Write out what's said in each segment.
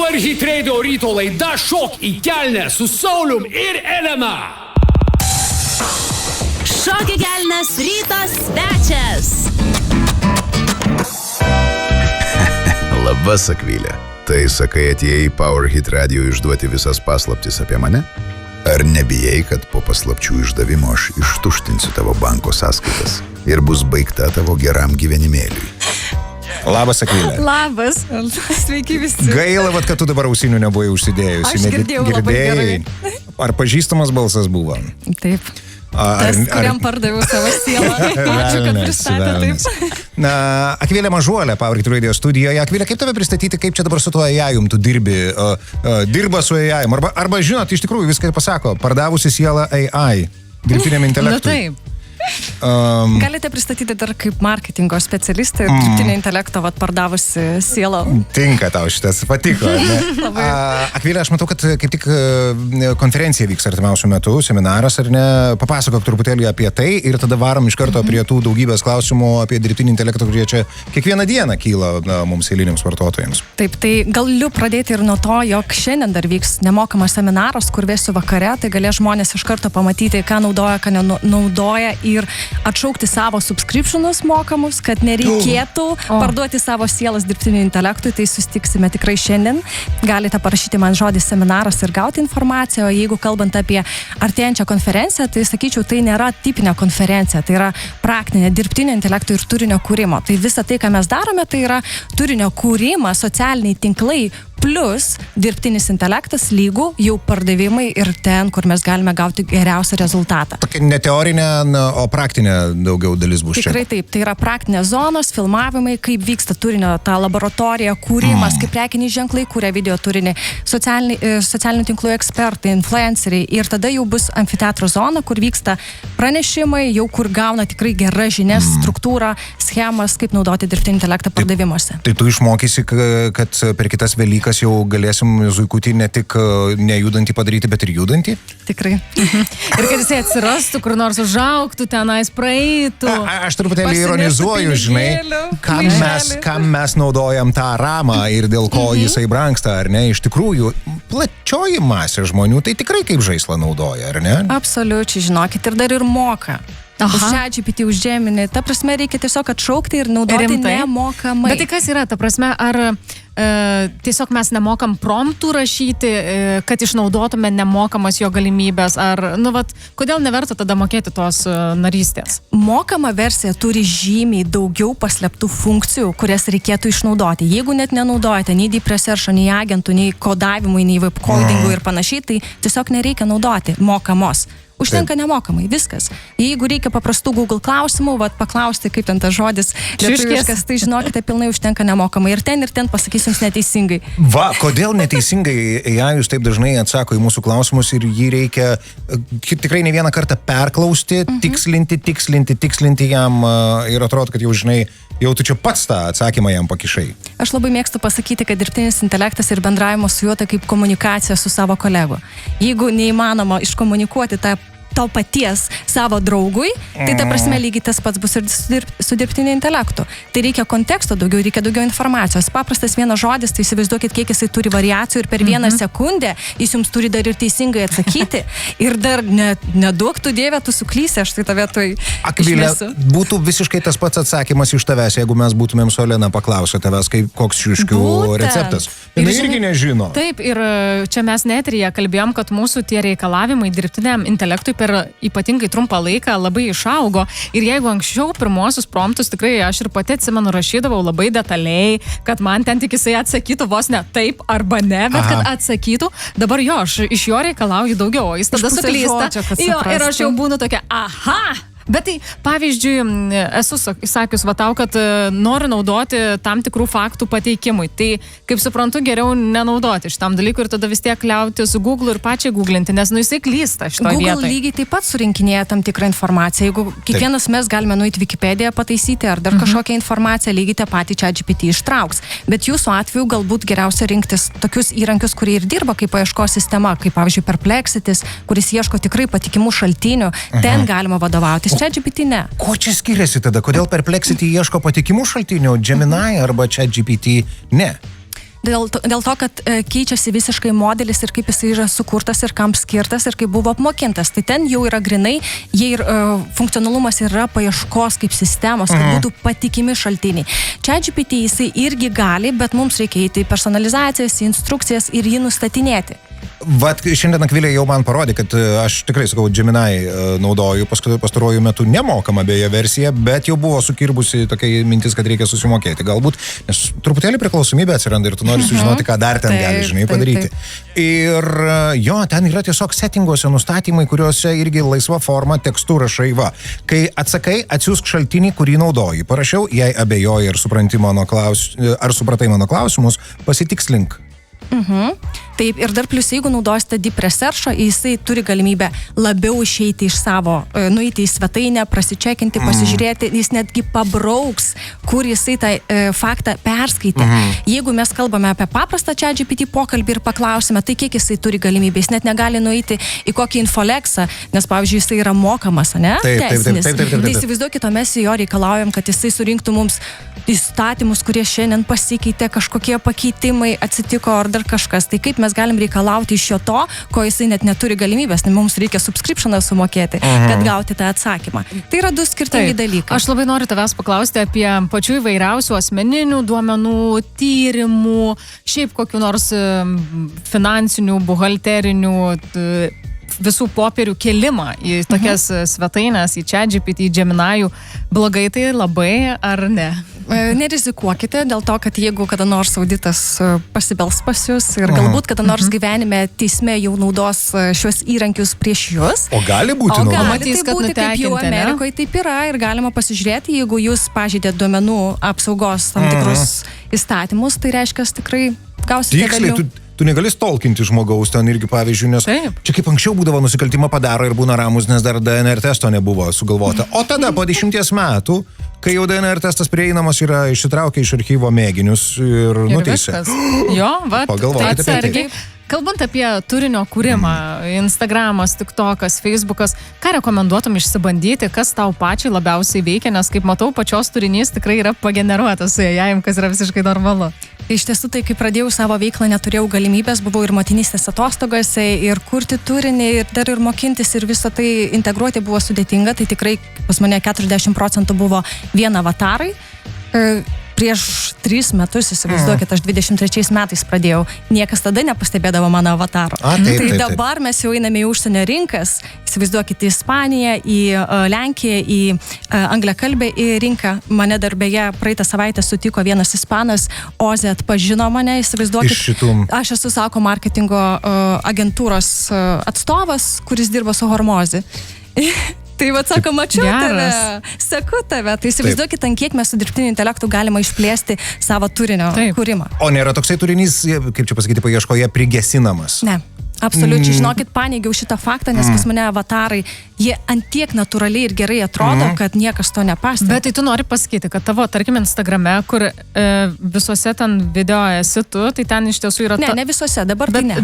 Powerhit Radio ryto laida Šok į kelnes su Saulium ir Elena. Šok į kelnes ryto svečias. Labas, Akvilė. Tai sakai, atėjai į Powerhit Radio išduoti visas paslaptis apie mane? Ar nebijai, kad po paslapčių išdavimo aš ištuštinsiu tavo banko sąskaitas ir bus baigta tavo geram gyvenimėliui? Labas, Akvilė. Labas. Sveiki visi. Gaila, kad tu dabar ausinių nebuvai užsidėjusi. Aš girdėjau labai gerai. Ar pažįstamas balsas buvo? Taip. Tas, kuriam pardaviau savo sielą. Ačiū, kad pristatė taip. Na, Akvilė Mažuolė, Powerhit Radio studijoje. Akvilė, kaip tave pristatyti, kaip čia dabar su tuo AI-um tu dirbi? Dirba su AI-um. Arba žinot, iš tikrųjų viską pasako, pardavusi sielą AI, dirbtiniam intelektui. Na taip. Galite pristatyti dar kaip marketingo specialistą ir dirbtinio intelekto pardavusi sielą. Tinka tau šitas, patiko. Akvilė, aš matau, kad kaip tik konferencija vyks artimiausių metų, seminaras, ar ne? Papasakok truputėlį apie tai ir tada varom iš karto prie tų daugybės klausimų apie dirbtinį intelektą, kurie čia kiekvieną dieną kyla mums eiliniams vartotojams. Taip, tai galiu pradėti ir nuo to, jog šiandien dar vyks nemokamas seminaras, kur vėsiu vakare, tai galės žmonės iš karto pamatyti, ką naudoja, ką nenaudoja ir atšaukti savo subscriptionus mokamus, kad nereikėtų parduoti savo sielas dirbtiniui intelektui, tai susitiksime tikrai šiandien. Galite parašyti man žodį seminaras ir gauti informaciją, o jeigu kalbant apie artėjančią konferenciją, tai sakyčiau, tai nėra tipinė konferencija, tai yra praktinė dirbtinio intelekto ir turinio kūrimo. Tai visa tai, ką mes darome, tai yra turinio kūrimas, socialiniai tinklai, plus dirbtinis intelektas lygų jau pardavimai ir ten, kur mes galime gauti geriausią rezultatą. Tokia ne teorinė, o praktinė daugiau dalis bus čia. Tikrai taip, tai yra praktinės zonos, filmavimai, kaip vyksta turinio ta laboratorija, kūrimas, kaip prekiniai ženklai kūrė video turinį, socialinių tinklų ekspertai, influenceriai ir tada jau bus amfiteatro zona, kur vyksta pranešimai, jau kur gauna tikrai geras žinias, struktūrą, schemas, kaip naudoti dirbtinį intelektą pardavimuose. Tai tu išmokysi, kad per kitas Velykas jau galėsim zuikutį ne tik nejudantį padaryti, bet ir judantį? Tikrai. Ir kad jisai atsirastų, kur nors užaugtų, tenais praeitų. Aš truputėlį ironizuoju, žinai, kam mes naudojam tą ramą ir dėl ko jisai brangsta, ar ne? Iš tikrųjų, plačioji masė žmonių tai tikrai kaip žaislą naudoja, ar ne? Absoliučiai, žinokit, ir dar ir moka. Už ChatGPT, už Gemini. Ta prasme, reikia tiesiog atšaukti ir naudoti nemokamai. Bet tai kas yra, ta prasme, ar tiesiog mes nemokam promptų rašyti, kad išnaudotume nemokamas jo galimybės, ar, kodėl neverta tada mokėti tos narystės? Mokama versija turi žymiai daugiau paslėptų funkcijų, kurias reikėtų išnaudoti. Jeigu net nenaudojate nei deep research, nei agentų, nei kodavimui, nei web codingų ir panašiai, tai tiesiog nereikia naudoti mokamos. Užtenka nemokamai, viskas. Jeigu reikia paprastų Google klausimų, paklausti, kaip ten tas žodis lietuviškas, tai žinokite, pilnai užtenka nemokamai. Ir ten pasakysiu jums neteisingai. Kodėl neteisingai AI-us taip dažnai atsako į mūsų klausimus ir jį reikia tikrai ne vieną kartą perklausti, tikslinti jam ir atrodo, kad jau žinai, jau tu čia pats tą atsakymą jam pakišai. Aš labai mėgstu pasakyti, kad dirbtinis intelektas ir bendravimo su juo tai kaip komunikacija su savo kolegu. Jeigu neįmanoma iškomunikuoti tau paties savo draugui, tai ta prasme lygiai tas pats bus ir su dirbtiniu intelektu. Tai reikia konteksto daugiau, reikia daugiau informacijos. Paprastas vienas žodis, tai įsivaizduokit, kiek jisai turi variacijų ir per vieną sekundę jis jums turi dar ir teisingai atsakyti ir dar neduok tu Dieve, tu suklysi, aš tai tave tuoj išmesiu. Būtų visiškai tas pats atsakymas iš tavęs, jeigu mes būtumėm su Elena paklausę tavęs, koks šiuškių receptas. Jinai irgi nežino. Taip, ir čia mes neteryje kalbėjom, kad mūsų tie reikalavimai dirbtiniam intelektui per ypatingai trumpą laiką labai išaugo ir jeigu anksčiau pirmosius promptus tikrai aš ir pati atsimenu rašydavau labai detaliai, kad man ten tik jisai atsakytų vos ne taip arba ne, bet kad atsakytų, dabar aš iš jo reikalauju daugiau, jis tada suklysta. Ir aš jau būnu tokia, Bet tai, pavyzdžiui, esu sakius tau, kad noriu naudoti tam tikrų faktų pateikimui. Tai, kaip suprantu, geriau nenaudoti šitam dalykui ir tada vis tiek kliautis Google ir pačiai googlinti, nes jisai klysta šitoje vietoje. Google lygiai taip pat surinkinėja tam tikrą informaciją. Jeigu kiekvienas mes galime nueiti Wikipediją pataisyti ar dar kažkokią informaciją, lygiai tą patį ChatGPT ištrauks. Bet jūsų atveju galbūt geriausia rinktis tokius įrankius, kurie ir dirba kaip paieškos sistema, kaip pavyzdžiui Perplexity, kuris ieško tikrai patikimų šaltinių. Ten galima vadovautis. ChatGPT ne. Ko čia skiriasi tada? Kodėl Perplexity ieško patikimų šaltinių, Gemini arba ChatGPT ne? dėl to, kad keičiasi visiškai modelis ir kaip jisai yra sukurtas ir kam skirtas ir kaip buvo apmokintas. Tai ten jau yra grinai, jie ir funkcionalumas yra paieškos kaip sistemos, kad būtų patikimi šaltiniai. ChatGPT jisai irgi gali, bet mums reikia įti personalizacijas, instrukcijas ir jį nustatinėti. Vat šiandien Akvilė jau man parodė, kad aš tikrai, sakau, Gemini naudoju pastaruoju metu nemokamą beje versiją, bet jau buvo sukirbusi tokia mintis, kad reikia susimokėti. Galbūt, nes truputėlį priklausomybė atsiranda ir tu nori sužinoti, ką dar ten gali, žinai, padaryti. Ir jo, ten yra tiesiog settinguose nustatymai, kuriuose irgi laisva forma tekstu rašai va. Kai atsakai, atsiųsk šaltinį, kurį naudoji. Parašiau, jei abejoji, ar supratai mano klausimus, pasitikslink. Taip, ir dar plius, jeigu naudosite Deep Research'o, jisai turi galimybę labiau išeiti iš savo, nueiti į svetainę, prasičekinti, pasižiūrėti, jis netgi pabrauks, kur jisai tą faktą perskaitė. Jeigu mes kalbame apie paprastą ChatGPT pokalbį ir paklausime, tai kiek jisai turi galimybę, jis net negali nueiti į kokį infoleksą, nes, pavyzdžiui, jisai yra mokamas, ne? Teisinis. Tai įsivaizduokite, mes jo reikalaujam, kad jisai surinktų mums įstatymus, kurie šiandien pasikeitė, kažkokie pakeitimai atsitiko ar dar kažkas. Tai kaip mes galim reikalauti iš jo to, ko jisai net neturi galimybės, nes mums reikia subscriptioną sumokėti, kad gauti tą atsakymą. Tai yra du skirtingi dalykai. Aš labai noriu tavęs paklausti apie pačių įvairiausių asmeninių duomenų, tyrimų, šiaip kokių nors finansinių, buhalterinių, visų popierių kelimą į tokias svetainės, į ChatGPT, į Gemini'ų. Blogai tai labai ar ne? Nerizikuokite dėl to, kad jeigu kada nors auditas pasibels pas jūs ir galbūt kada nors gyvenime teisme jau naudos šios įrankius prieš jūs. O gali būti naudos. Gali tai būti, kaip jau Amerikoje taip yra ir galima pasižiūrėti, jeigu jūs pažeidėt duomenų apsaugos tam tikrus įstatymus, tai reiškia, tikrai gausite tiksliai, velnių. Tu negali stalkinti žmogaus ten irgi, pavyzdžiui, nes čia kaip anksčiau būdavo nusikaltimą padaro ir būna ramus, nes dar DNR testo nebuvo sugalvota. O tada po 10 metų, kai jau DNR testas prieinamas, yra išsitraukę iš archyvo mėginius ir nuteisė. Jo, va, pagalvokite apie tai. Kalbant apie turinio kūrimą, Instagramas, TikTokas, Facebookas, ką rekomenduotum išsibandyti, kas tau pačiai labiausiai veikia, nes kaip matau, pačios turinys tikrai yra pageneruotas su AI, kas yra visiškai normalu. Iš tiesų, tai kai pradėjau savo veiklą, neturėjau galimybės, buvau ir motinystės atostogose, ir kurti turinį, ir dar ir mokintis, ir visą tai integruoti buvo sudėtinga, tai tikrai pas mane 40% buvo vien avatarai. Prieš 3 metus, įsivaizduokit, aš 23 metais pradėjau, niekas tada nepastebėdavo mano avataro. Tai dabar mes jau einame į užsienio rinkas, įsivaizduokit, į Ispaniją, į Lenkiją, į angliakalbę rinką. Mane dar beje praeitą savaitę sutiko vienas ispanas, Ozė atpažino mane, įsivaizduokit. Aš esu Sako marketingo agentūros atstovas, kuris dirba su Hormozi. Tai va, sako, mačiau tave, seku tave. Tai įsivaizduokit, ant kiek mes su dirbtiniu intelektu galima išplėsti savo turinio kūrimą. O nėra toksai turinys, kaip čia pasakyti, paieškoje prigesinamas? Ne. Absoliučiai, žinokit, paneigiau šitą faktą, nes pas mane avatarai, jie antiek natūraliai ir gerai atrodo, kad niekas to nepastebi. Bet tai tu nori pasakyti, kad tavo, tarkim, Instagrame, kur visuose ten video esi tu, tai ten iš tiesų yra... Ne visuose, dabar tai ne.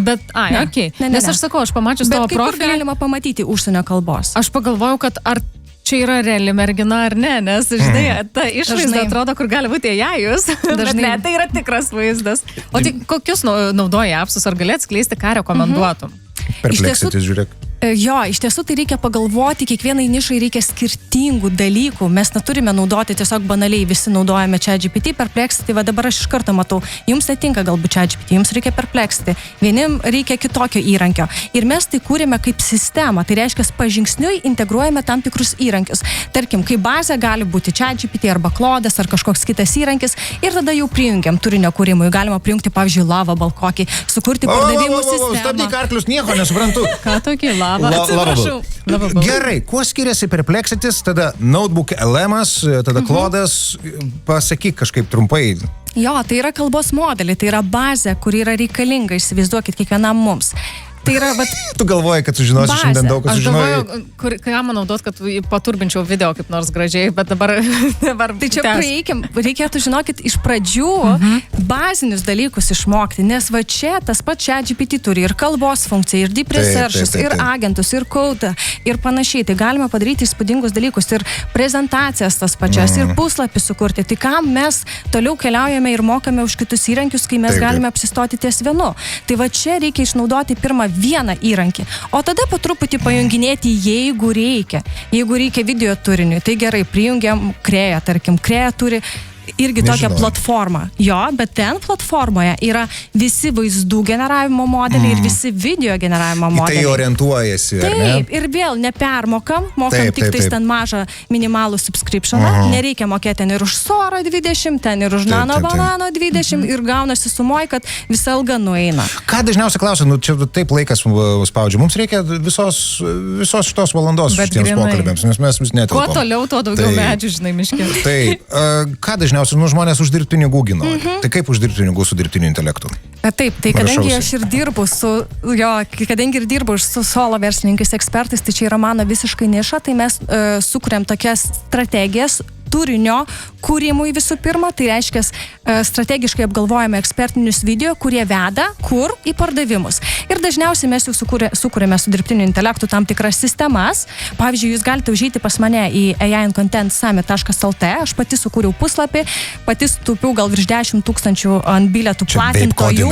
Okay. Nes aš sakau, aš pamačius tavo profilį... Bet kaip galima pamatyti užsienio kalbos? Aš pagalvojau, kad ar čia yra reali mergina ar ne, nes, žinai, ta išvaizda atrodo, kur gali būti jajus, bet ne, tai yra tikras vaizdas. O tai kokius naudoji apsus, ar gali atskleisti, ką rekomenduotum? Perpleksitis, žiūrėk. Jo, iš tiesų tai reikia pagalvoti, kiekvienai nišai reikia skirtingų dalykų. Mes neturime naudoti tiesiog banaliai, visi naudojame ChatGPT, Perplexity, va dabar aš iš karto matau, jums netinka galbūt ChatGPT, jums reikia Perplexity, vienim reikia kitokio įrankio. Ir mes tai kūrėme kaip sistemą, tai reiškia, pažingsniui integruojame tam tikrus įrankius. Tarkim, kaip bazė gali būti ChatGPT arba Claude'as ar kažkoks kitas įrankis ir tada jau prijungiam turinio kūrimui. Galima prijungti, pavyzdžiui, Lovable kokį, sukurti pardavimų sistemą. Stabdyk arklius, nieko nesuprantu. Ką tokį Lovable. Gerai, kuo skiriasi Perplexity's, tada Notebook LM'as, tada Claude'as, pasakyk kažkaip trumpai. Jo, tai yra kalbos modeliai, tai yra bazė, kuri yra reikalinga, įsivaizduokit, kiekvienam mums. Tai yra, vat, Tu galvoji, kad sužinosi Bazė. šiandien daug, kad Aš sužinojai. galvoju, ką man naudot, kad paturbinčiau video kaip nors gražiai, bet dabar tai čia reikėtų, žinokit, iš pradžių bazinius dalykus išmokti, nes va čia tas pats ChatGPT turi ir kalbos funkciją, ir deep researchus, ir agentus, ir kodą, ir panašiai. Tai galima padaryti įspūdingus dalykus, ir prezentacijas tas pačias, ir puslapį sukurti. Tai kam mes toliau keliaujame ir mokame už kitus įrankius, kai mes galime apsistoti ties vienu. Tai va čia reikia išnaudoti pirmą vieną įrankį, o tada po truputį pajunginėti, jeigu reikia. Jeigu reikia video turiniui, tai gerai, prijungiam Kreją, tarkim, Kreja turi irgi tokią platformą. Jo, bet ten platformoje yra visi vaizdų generavimo modeliai ir visi video generavimo modeliai. Į tai orientuojasi, ar ne? Taip, ir vėl nepermokam, mokam tik tais ten mažą minimalų subscriptioną, nereikia mokėti ten ir už Sora 20, ten ir už Nano Banano 20 ir gaunasi sumoj, kad visa alga nueina. Ką dažniausiai klausia, čia taip laikas spaudžia, mums reikia visos šitos valandos šitiems pokalbėms, nes mes vis netelpam. Kuo toliau, tuo daugiau medžių, žinai, miške. Taip, ką dažniausiai žmonės uždirbti pinigų gino. Tai kaip uždirbti pinigų su dirbtiniu intelektu? Taip, tai kadangi aš ir dirbu su solo verslininkais ekspertais, tai čia yra mano visiškai niša, tai mes sukuriam tokias strategijas turinio kūrimui visų pirma, tai reiškia strategiškai apgalvojame ekspertinius video, kurie veda kur į pardavimus. Ir dažniausiai mes jau sukūrėme su dirbtiniu intelektu tam tikras sistemas. Pavyzdžiui, jūs galite užeiti pas mane į aiandcontentsummit.lt, aš pati sukūriau puslapį, pati stūpiau gal virš 10 000 ant bilietų platintojų.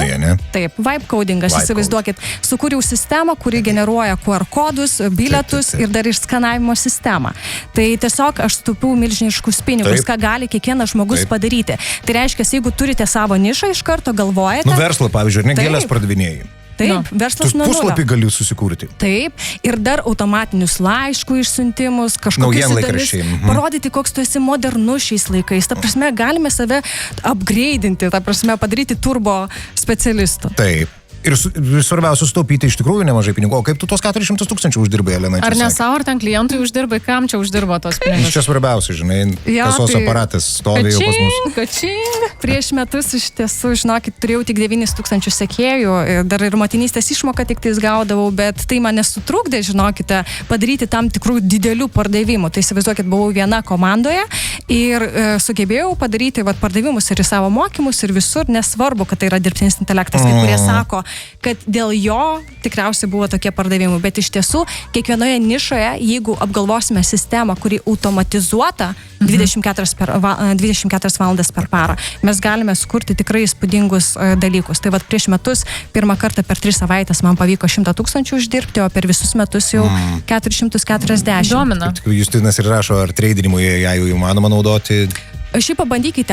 Taip, vibe codingas, įsivaizduokit. Sukūriau sistemą, kuri generuoja QR kodus, bilietus ir dar ir skanavimo sistemą. Tai tiesiog aš stūpiau milžiniškus pinigus, ką gali kiekvienas žmogus padaryti. Tai reiškia, jeigu turite savo nišą, iš karto galvojate. Verslą, pavyzdžiui, ne gėlės pardavinėjai. Taip, verslas nuo nulio. Puslapį gali susikurti. Taip, ir dar automatinius laiškų išsiuntimus, kažkokius įdomius, parodyti, koks tu esi modernus šiais laikais. Ta prasme, galime save upgrade'inti, ta prasme, padaryti turbo specialistų. Taip. Ir svarbiausia sutaupyti iš tikrųjų nemažai pinigų. O kaip tu tos 400 000 uždirbai, Elena? Ar ne savo, ar ten klientui uždirbai, kam čia uždirbo tos pinigus? Čia svarbiausia, žinai, kasos aparatas stovi jau pas mus. Kačing. Prieš metus iš tiesų, žinokit, turėjau tik 9 000 sekėjų, dar ir motinystės išmoką tik tais gaudavau, bet tai mane sutrukdė, žinokite, padaryti tam tikrų didelių pardavimų. Tai įsivaizduokit, buvau viena komandoje ir sugebėjau padaryti pardavimus ir į savo mokymus ir visur, nesvarbu, kad tai yra dirbtinis intelektas, kai kurie sako, kad dėl jo tikriausiai buvo tokie pardavimai, bet iš tiesų kiekvienoje nišoje, jeigu apgalvosime sistemą, kuri automatizuota 24 valandas per parą, mes galime sukurti tikrai įspūdingus dalykus. Tai prieš metus pirmą kartą per 3 savaitės man pavyko 100 000 uždirbti, o per visus metus jau 440. Domina. Justinas ir rašo, ar treidinimui jau įmanoma naudoti. Šiaip pabandykite,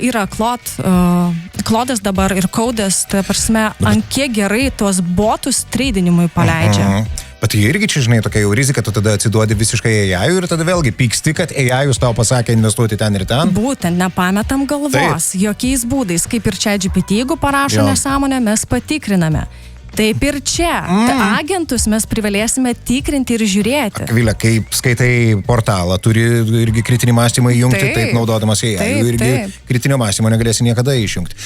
yra klodas dabar ir kodas, tai prasme, ant kiek gerai tuos botus treidinimui paleidžia. Bet jie irgi čia, žinai, tokia jau rizika, tu tada atsiduodi visiškai AI ir tada vėlgi pyksti, kad AI tau pasakė investuoti ten ir ten. Būtent, nepametam galvos, jokiais būdais, kaip ir ChatGPT, jeigu parašo nesąmonę, mes patikriname. Taip ir čia. Agentus mes privalėsime tikrinti ir žiūrėti. Akvilė, kaip skaitai portalą, turi irgi kritinį mąstymą įjungti, taip naudodamas AI, irgi kritinio mąstymo negalėsi niekada išjungti.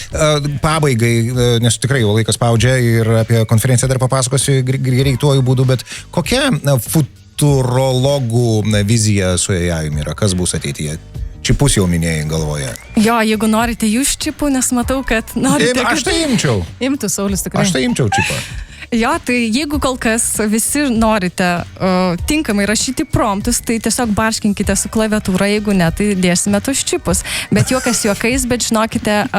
Pabaigai, nes tikrai jau laikas spaudžia ir apie konferenciją dar papasakosiu greituoju būdu, bet kokia futurologų vizija su AI yra? Kas bus ateityje? Čipus jau minėjai galvoje. Jo, jeigu norite jūs čipų, nes matau, kad norite... Aš tai imčiau. Imtų Saulius tikrai. Aš tai imčiau čipą. Jo, tai jeigu kol kas visi norite tinkamai rašyti promptus, tai tiesiog barškinkite su klaviatūra, jeigu ne, tai dėsime tuos čipus. Bet juokas juokais, bet žinokite,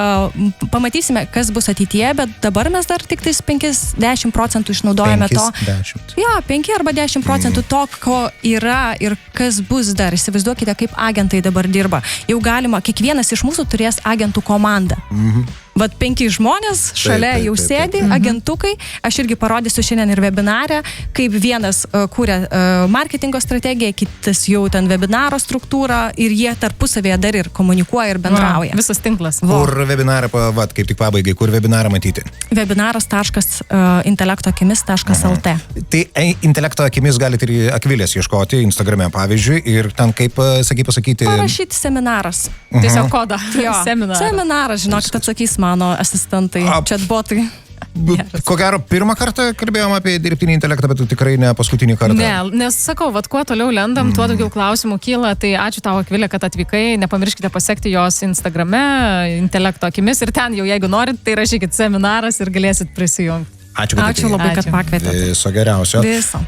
pamatysime, kas bus ateityje, bet dabar mes dar tik tais 50% išnaudojame 50. Jo, 5 arba 10% to, ko yra ir kas bus dar. Įsivaizduokite, kaip agentai dabar dirba. Jau galima, kiekvienas iš mūsų turės agentų komandą. Vat 5 žmonės šalia jau sėdi, agentukai. Aš irgi parodysiu šiandien ir webinarę, kaip vienas kūrė marketingo strategiją, kitas jau ten webinaro struktūrą ir jie tarpusavėje dar ir komunikuoja ir bendrauja. Visas tinklas. Kur webinarą, kaip tik pabaigai, kur webinarą matyti? Webinaras.intelektoakimis.lt. Tai intelekto akimis galite ir Akvilės ieškoti Instagrame, pavyzdžiui, ir ten kaip, pasakyti... Parašyti seminaras. Tiesiog kodą. Seminaras, žinokit, atsakys mano asistentai, chatbotai. Ko gero, pirmą kartą kalbėjom apie dirbtinį intelektą, bet tikrai ne paskutinį kartą. Ne, nes sakau, kuo toliau lendam, tuo daugiau klausimų kyla, tai ačiū tau, Akvilė, kad atvykai, nepamirškite pasiekti jos Instagrame, intelekto akimis ir ten jau, jeigu norit, tai rašykit seminaras ir galėsit prisijungti. Ačiū, kad Ačiū labai, kad pakvietėte. Viso geriausio. Viso.